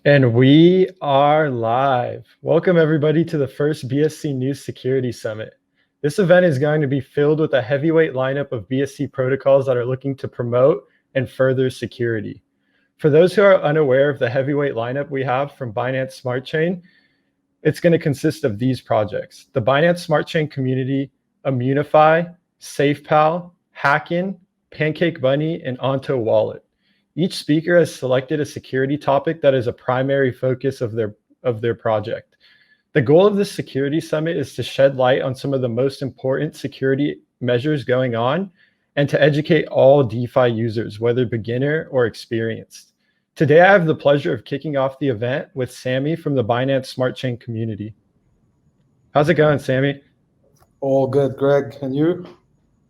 And we are live. Welcome, everybody, to the first BSCNews Security Summit. This event is going to be filled with a heavyweight lineup of BSC protocols that are looking to promote and further security. For those who are unaware of the heavyweight lineup we have from Binance Smart Chain, it's going to consist of these projects: the Binance Smart Chain Community, Immunefi, SafePal, Hacken, PancakeBunny, and Onto Wallet. Each speaker has selected a security topic that is a primary focus of their project. The goal of this security summit is to shed light on some of the most important security measures going on and to educate all DeFi users, whether beginner or experienced. Today, I have the pleasure of kicking off the event with Samy from the Binance Smart Chain Community. How's it going, Samy? All good, Greg. And you?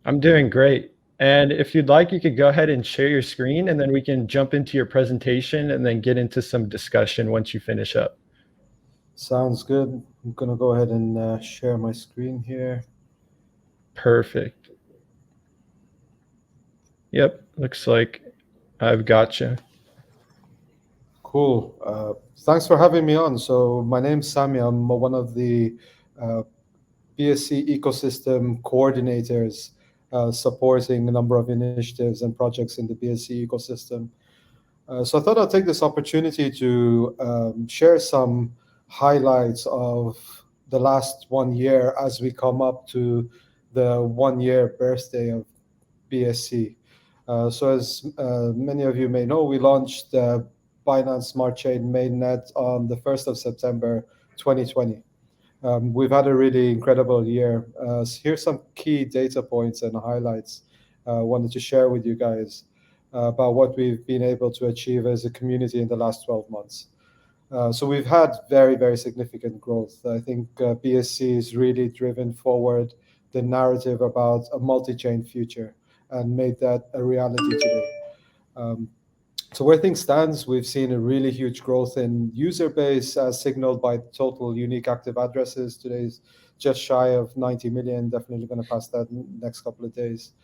I'm doing great. And if you'd like, you could go ahead and share your screen, and then we can jump into your presentation and then get into some discussion once you finish up. Sounds good. I'm going to go ahead and share my screen here. Perfect. Yep, looks like I've got you. Cool. Thanks for having me on. So my name's Samy. I'm one of the BSC ecosystem coordinators supporting a number of initiatives and projects in the BSC ecosystem. So I thought I'd take this opportunity to share some highlights of the last 1 year as we come up to the 1 year birthday of BSC. So as many of you may know, we launched the Binance Smart Chain mainnet on the 1st of September 2020. We've had a really incredible year. Here's some key data points and highlights I wanted to share with you guys about what we've been able to achieve as a community in the last 12 months. So we've had very, very significant growth. I think BSC has really driven forward the narrative about a multi-chain future and made that a reality today. So where things stands, we've seen a really huge growth in user base as signaled by total unique active addresses. Today's just shy of 90 million, definitely going to pass that in the next couple of days.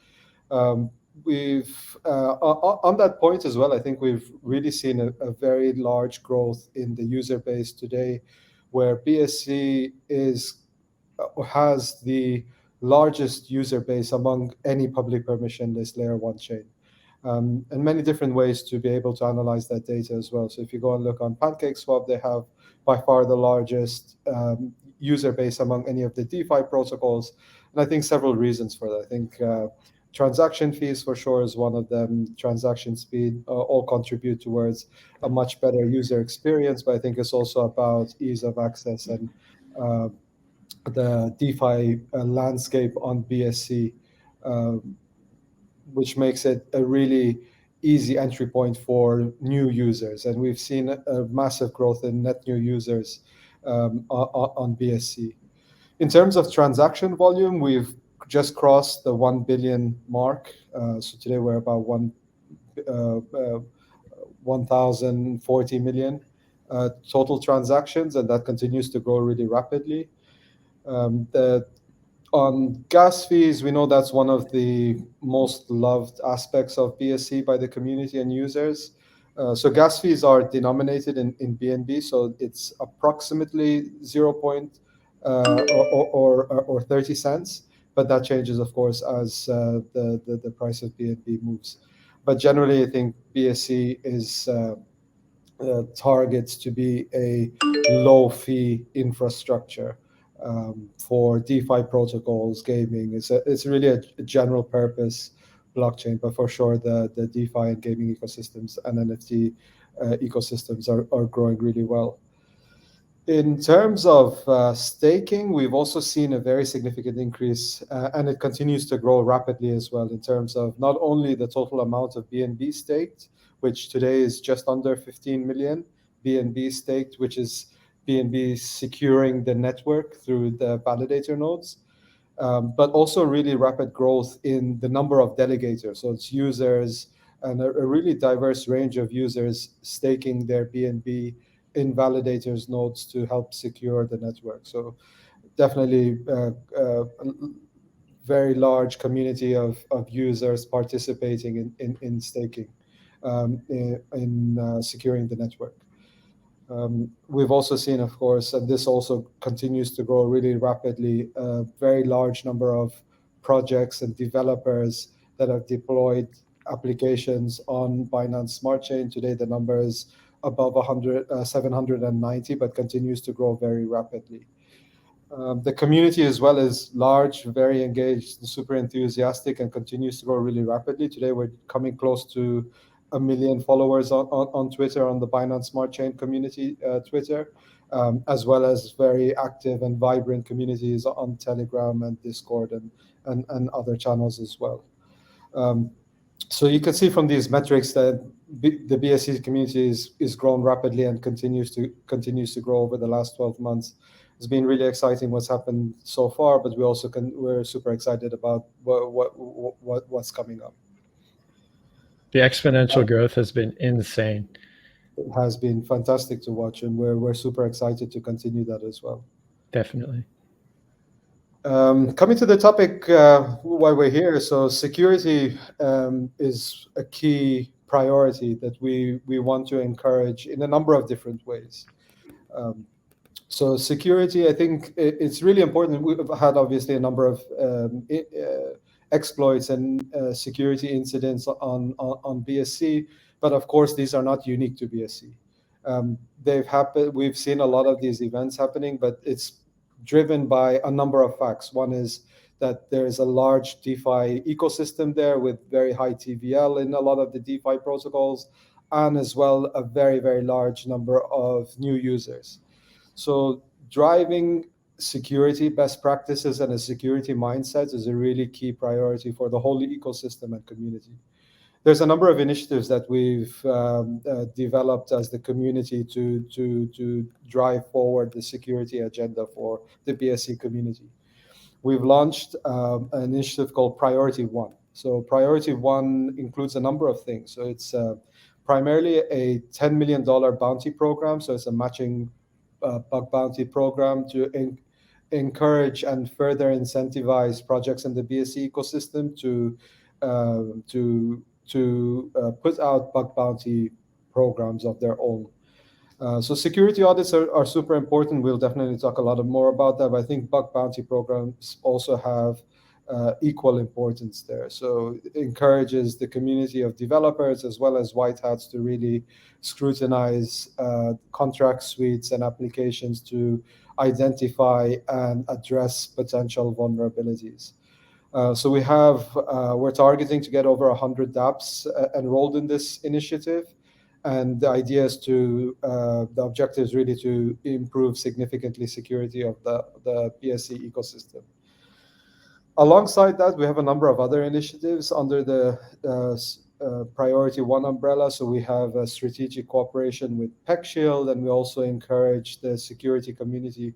We've on that point as well, I think we've really seen a very large growth in the user base today, where BSC has the largest user base among any public permissionless layer 1 chain. And many different ways to be able to analyze that data as well. So if you go and look on PancakeSwap, they have by far the largest user base among any of the DeFi protocols. And I think several reasons for that. I think transaction fees for sure is one of them. Transaction speed all contribute towards a much better user experience, but I think it's also about ease of access and the DeFi landscape on BSC, which makes it a really easy entry point for new users. And we've seen a massive growth in net new users on BSC. In terms of transaction volume, we've just crossed the 1 billion mark. So today we're about 1,040 million total transactions, and that continues to grow really rapidly. On gas fees, we know that's one of the most loved aspects of BSC by the community and users. So gas fees are denominated in BNB, so it's approximately 0. Or 30 cents, but that changes, of course, as the price of BNB moves. But generally, I think BSC is targets to be a low-fee infrastructure for DeFi protocols, gaming. It's really a general purpose blockchain, but for sure the DeFi and gaming ecosystems and NFT ecosystems are growing really well. In terms of staking, we've also seen a very significant increase, and it continues to grow rapidly as well in terms of not only the total amount of BNB staked, which today is just under 15 million BNB staked, which is BNB securing the network through the validator nodes, but also really rapid growth in the number of delegators. So it's users and a really diverse range of users staking their BNB in validators nodes to help secure the network. So definitely very large community of users participating in staking, in securing the network. We've also seen, of course, and this also continues to grow really rapidly, a very large number of projects and developers that have deployed applications on Binance Smart Chain. Today, the number is above 790, but continues to grow very rapidly. The community as well is large, very engaged, super enthusiastic, and continues to grow really rapidly. Today, we're coming close to 1 million followers on Twitter, on the Binance Smart Chain Community Twitter, as well as very active and vibrant communities on Telegram and Discord and other channels as well. So you can see from these metrics that the BSC community is grown rapidly and continues to grow over the last 12 months. It's been really exciting what's happened so far, but we're super excited about what's coming up. The exponential growth has been insane. It has been fantastic to watch, and we're super excited to continue that as well. Definitely. Coming to the topic why we're here, so security is a key priority that we want to encourage in a number of different ways. So security, I think it's really important. We've had obviously a number of exploits and security incidents on BSC, but of course these are not unique to BSC. They've happened. We've seen a lot of these events happening, but it's driven by a number of facts. One is that there is a large DeFi ecosystem there with very high TVL in a lot of the DeFi protocols, and as well a very, very large number of new users. So driving security best practices and a security mindset is a really key priority for the whole ecosystem and community. There's a number of initiatives that we've developed as the community to drive forward the security agenda for the BSC community. We've launched an initiative called Priority One. So Priority One includes a number of things. So it's primarily a $10 million bounty program. So it's a matching bug bounty program to encourage and further incentivize projects in the BSC ecosystem to put out bug bounty programs of their own. So security audits are super important. We'll definitely talk a lot more about that, but I think bug bounty programs also have equal importance there. So it encourages the community of developers as well as white hats to really scrutinize contract suites and applications to identify and address potential vulnerabilities. So we're targeting to get over 100 dApps enrolled in this initiative. And the idea is the objective is really to improve significantly security of the BSC ecosystem. Alongside that, we have a number of other initiatives under the Priority One umbrella. So we have a strategic cooperation with PeckShield, and we also encourage the security community,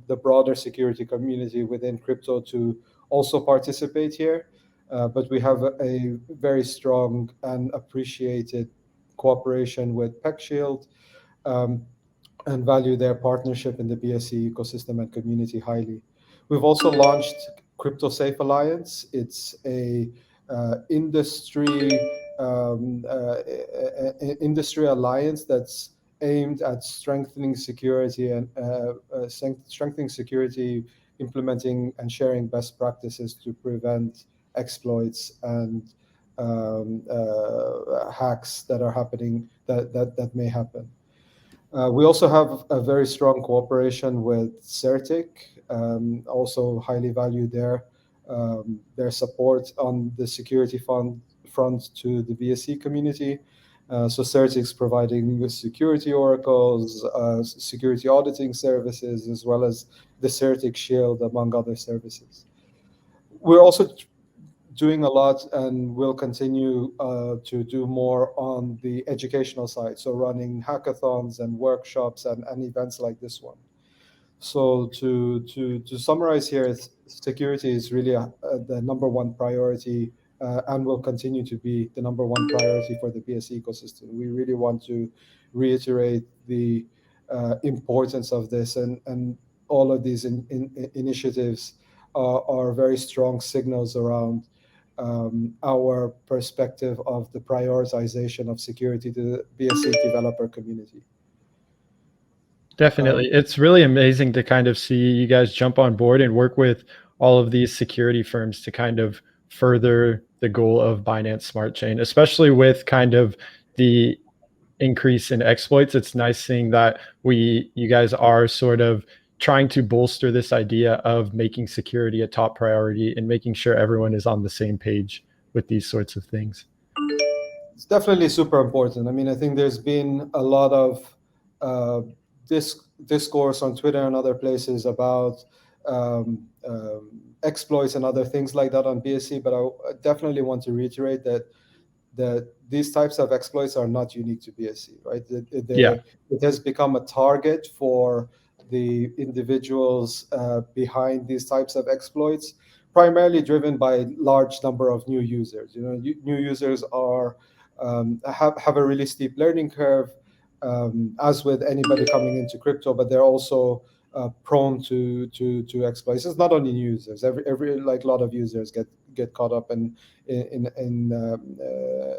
the broader security community within crypto, to also participate here. But we have a very strong and appreciated cooperation with PeckShield and value their partnership in the BSC ecosystem and community highly. We've also launched Crypto Safe Alliance. It's a industry alliance that's aimed at strengthening security and implementing and sharing best practices to prevent exploits and hacks that are happening that may happen. We also have a very strong cooperation with Certic, also highly value their support on the security front to the BSC community. So Certic's providing security oracles, security auditing services, as well as the Certic Shield, among other services. We're also doing a lot and will continue to do more on the educational side, so running hackathons and workshops and events like this one. So to summarize here, security is really the number one priority and will continue to be the number one priority for the BSC ecosystem. We really want to reiterate the importance of this, and all of these initiatives are very strong signals around our perspective of the prioritization of security to the BSC developer community. Definitely. It's really amazing to kind of see you guys jump on board and work with all of these security firms to kind of further the goal of Binance Smart Chain, especially with kind of the increase in exploits. It's nice seeing that you guys are sort of trying to bolster this idea of making security a top priority and making sure everyone is on the same page with these sorts of things. It's definitely super important. I mean, I think there's been a lot of discourse on Twitter and other places about exploits and other things like that on BSC, but I definitely want to reiterate that these types of exploits are not unique to BSC, right? It has become a target for the individuals behind these types of exploits, primarily driven by large number of new users. New users have a really steep learning curve, as with anybody coming into crypto, but they're also prone to exploits. It's not only new users. Every like a lot of users get caught up in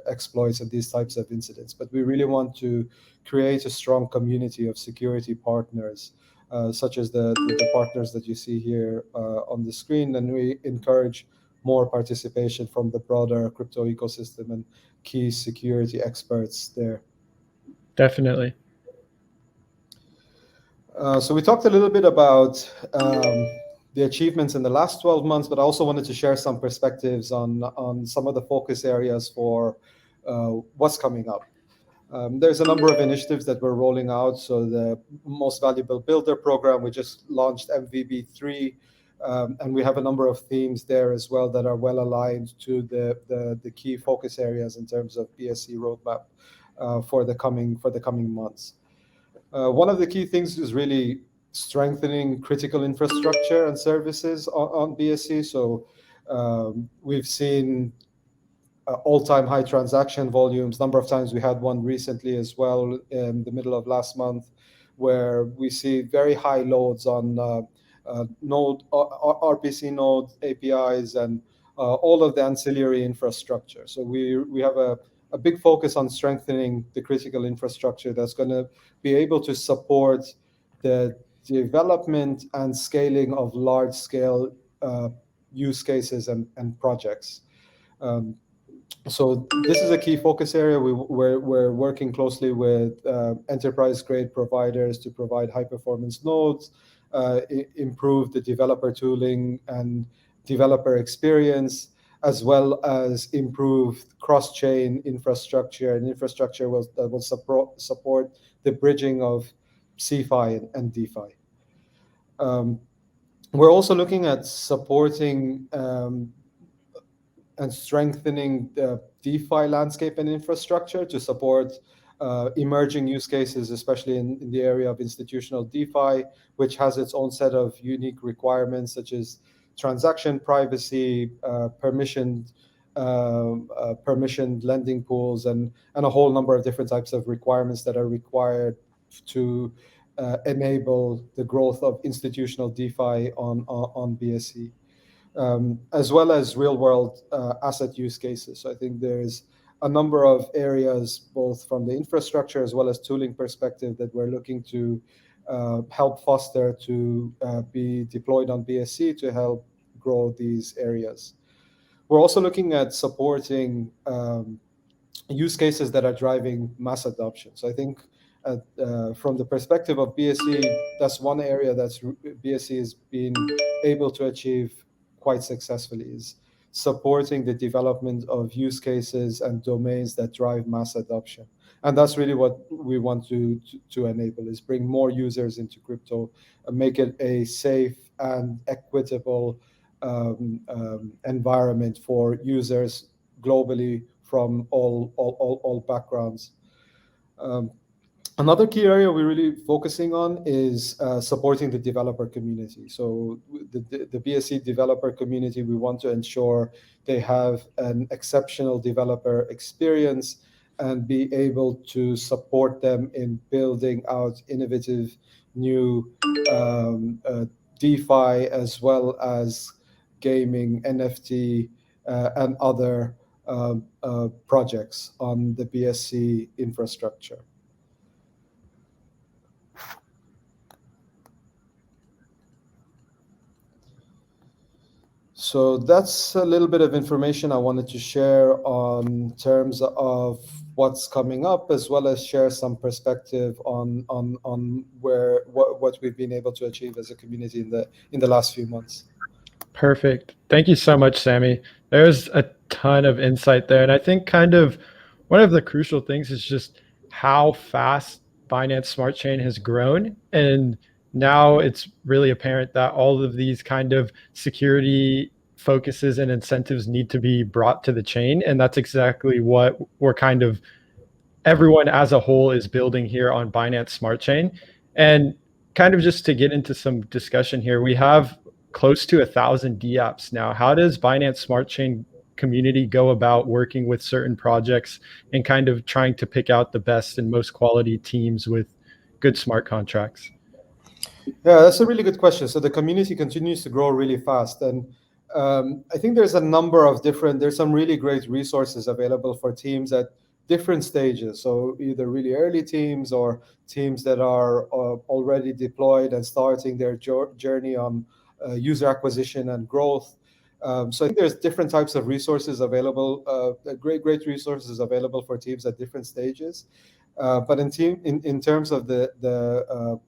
exploits and these types of incidents. But we really want to create a strong community of security partners, such as the partners that you see here on the screen, and we encourage more participation from the broader crypto ecosystem and key security experts there. Definitely. So we talked a little bit about the achievements in the last 12 months, but I also wanted to share some perspectives on some of the focus areas for what's coming up. There's a number of initiatives that we're rolling out. So the Most Valuable Builder program, we just launched MVB3, and we have a number of themes there as well that are well aligned to the key focus areas in terms of BSC roadmap for the coming months. One of the key things is really strengthening critical infrastructure and services on BSC. So we've seen all-time high transaction volumes. Number of times we had one recently as well in the middle of last month, where we see very high loads on node RPC node APIs and all of the ancillary infrastructure. So we have a big focus on strengthening the critical infrastructure that's going to be able to support the development and scaling of large-scale use cases and projects. So this is a key focus area. We're working closely with enterprise-grade providers to provide high-performance nodes, improve the developer tooling and developer experience, as well as improve cross-chain infrastructure and infrastructure that will support the bridging of CeFi and DeFi. We're also looking at supporting and strengthening the DeFi landscape and infrastructure to support emerging use cases, especially in the area of institutional DeFi, which has its own set of unique requirements, such as transaction privacy, permissioned lending pools, and a whole number of different types of requirements that are required to enable the growth of institutional DeFi on BSC. As well as real-world asset use cases. So I think there's a number of areas, both from the infrastructure as well as tooling perspective, that we're looking to help foster to be deployed on BSC to help grow these areas. We're also looking at supporting use cases that are driving mass adoption. So I think from the perspective of BSC, that's one area that's BSC has been able to achieve quite successfully, is supporting the development of use cases and domains that drive mass adoption. And that's really what we want to enable, is bring more users into crypto and make it a safe and equitable environment for users globally from all backgrounds. Another key area we're really focusing on is supporting the developer community. So the BSC developer community, we want to ensure they have an exceptional developer experience and be able to support them in building out innovative new DeFi, as well as gaming, NFT, and other projects on the BSC infrastructure. So that's a little bit of information I wanted to share on terms of what's coming up, as well as share some perspective on what we've been able to achieve as a community in the last few months. Perfect. Thank you so much, Samy. There's a ton of insight there. And I think kind of one of the crucial things is just how fast Binance Smart Chain has grown. And now it's really apparent that all of these kind of security focuses and incentives need to be brought to the chain. And that's exactly what we're kind of everyone as a whole is building here on Binance Smart Chain. And kind of just to get into some discussion here, we have close to 1,000 dApps now. How does Binance Smart Chain Community go about working with certain projects and kind of trying to pick out the best and most quality teams with good smart contracts? Yeah, that's a really good question. So the community continues to grow really fast, and I think there's some really great resources available for teams at different stages. So either really early teams or teams that are already deployed and starting their journey on user acquisition and growth. So I think there's different types of resources available, great resources available for teams at different stages. But in terms of the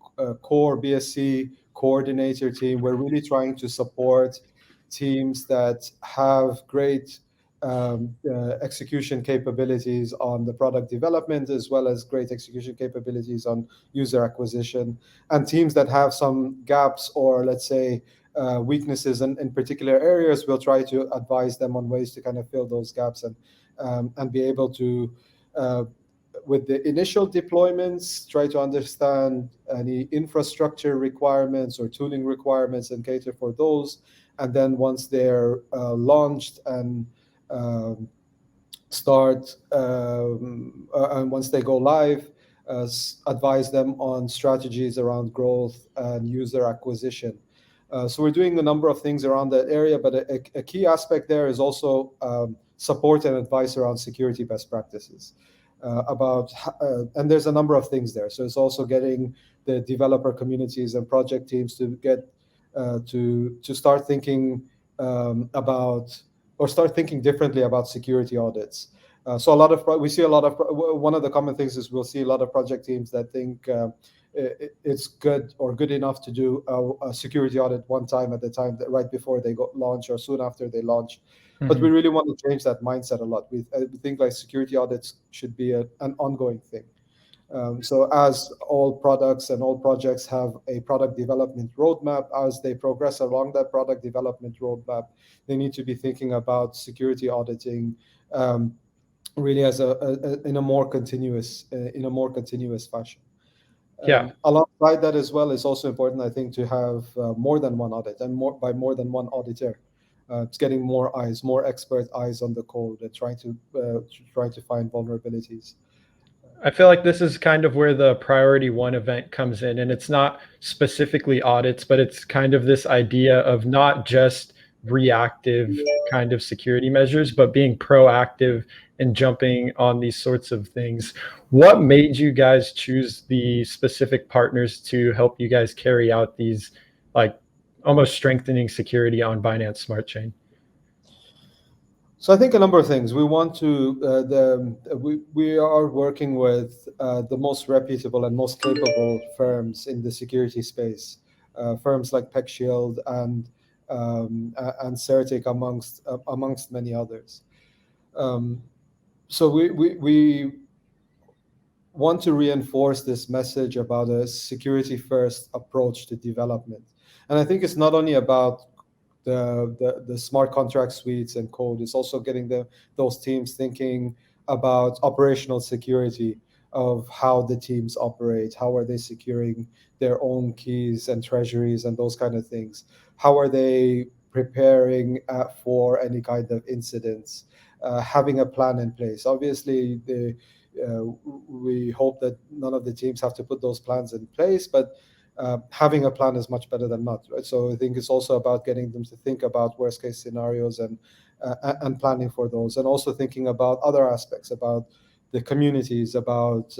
core BSC coordinator team, we're really trying to support teams that have great execution capabilities on the product development, as well as great execution capabilities on user acquisition, and teams that have some gaps or, let's say, weaknesses in particular areas. We'll try to advise them on ways to kind of fill those gaps and be able to with the initial deployments, try to understand any infrastructure requirements or tooling requirements and cater for those. And then once they're launched and and once they go live, advise them on strategies around growth and user acquisition. So we're doing a number of things around that area, but a key aspect there is also support and advice around security best practices. And there's a number of things there. So it's also getting the developer communities and project teams to get to start thinking start thinking differently about security audits. So one of the common things is we'll see a lot of project teams that think it's good enough to do a security audit one time at the time, right before they launch or soon after they launch. But we really want to change that mindset a lot. We think like security audits should be an ongoing thing. So as all products and all projects have a product development roadmap, as they progress along that product development roadmap, they need to be thinking about security auditing really as in a more continuous fashion. Yeah. Alongside that as well, it's also important, I think, to have more than one audit, and by more than one auditor. It's getting more expert eyes on the code and trying to find vulnerabilities. I feel like this is kind of where the priority one event comes in, and it's not specifically audits, but it's kind of this idea of not just reactive kind of security measures, but being proactive and jumping on these sorts of things. What made you guys choose the specific partners to help you guys carry out these like almost strengthening security on Binance Smart Chain? So I think a number of things. We want to we are working with the most reputable and most capable firms in the security space, firms like PeckShield and Certic amongst many others. So we want to reinforce this message about a security first approach to development, and I think it's not only about the smart contract suites and code. It's also getting those teams thinking about operational security of how the teams operate. How are they securing their own keys and treasuries and those kind of things? How are they preparing for any kind of incidents? Having a plan in place. Obviously, we hope that none of the teams have to put those plans in place, but having a plan is much better than not, right? So I think it's also about getting them to think about worst case scenarios and planning for those, and also thinking about other aspects, about the communities, about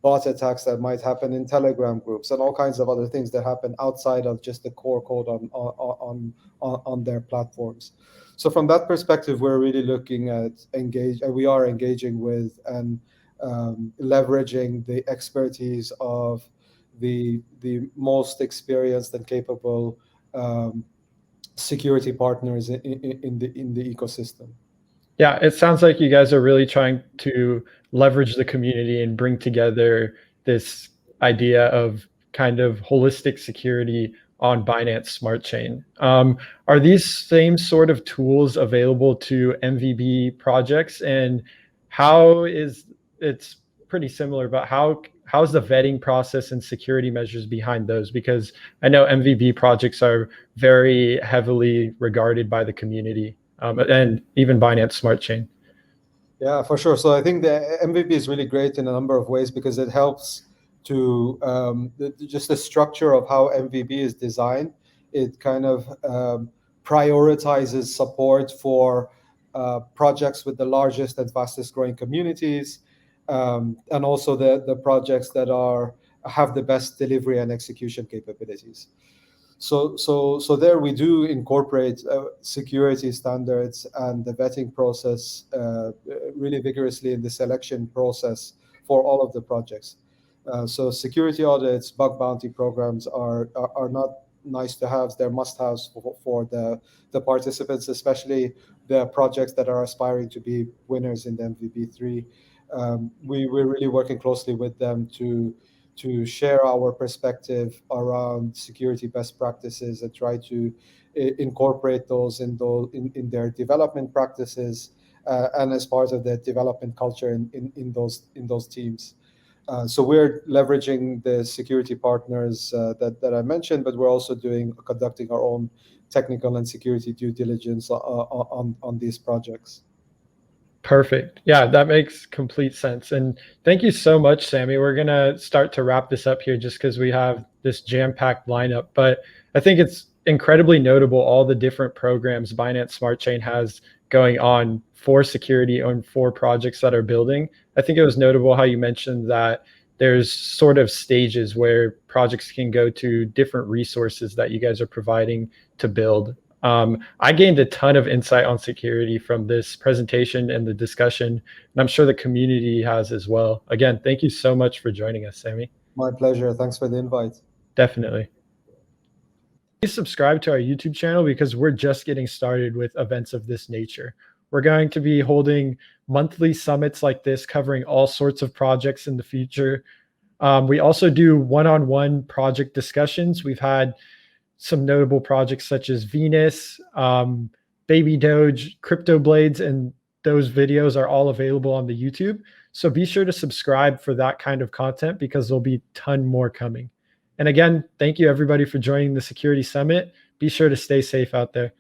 bot attacks that might happen in Telegram groups, and all kinds of other things that happen outside of just the core code on their platforms. So from that perspective, we're really looking at we are engaging with and leveraging the expertise of the most experienced and capable security partners in the ecosystem. Yeah, it sounds like you guys are really trying to leverage the community and bring together this idea of kind of holistic security on Binance Smart Chain. Are these same sort of tools available to MVB projects? And how is it's pretty similar, but how's the vetting process and security measures behind those? Because I know MVB projects are very heavily regarded by the community. And even Binance Smart Chain. Yeah, for sure. So I think the MVP is really great in a number of ways because it helps to just the structure of how MVP is designed. It kind of prioritizes support for projects with the largest and fastest growing communities, and also the projects that have the best delivery and execution capabilities. So there we do incorporate security standards and the vetting process really vigorously in the selection process for all of the projects. So security audits, bug bounty programs are not nice to have. They're must-haves for the participants, especially the projects that are aspiring to be winners in the MVP3. We're really working closely with them to share our perspective around security best practices and try to incorporate those in their development practices and as part of the development culture in those teams. So we're leveraging the security partners that I mentioned, but we're also conducting our own technical and security due diligence on these projects. Perfect. Yeah, that makes complete sense. And thank you so much, Samy. We're going to start to wrap this up here just because we have this jam-packed lineup. But I think it's incredibly notable all the different programs Binance Smart Chain has going on for security and for projects that are building. I think it was notable how you mentioned that there's sort of stages where projects can go to different resources that you guys are providing to build. I gained a ton of insight on security from this presentation and the discussion, and I'm sure the community has as well. Again, thank you so much for joining us, Samy. My pleasure. Thanks for the invite. Definitely. Please subscribe to our YouTube channel because we're just getting started with events of this nature. We're going to be holding monthly summits like this, covering all sorts of projects in the future. We also do one-on-one project discussions. We've had some notable projects such as Venus, Baby Doge, Crypto Blades, and those videos are all available on the YouTube. So be sure to subscribe for that kind of content because there'll be a ton more coming. And again, thank you everybody for joining the Security Summit. Be sure to stay safe out there.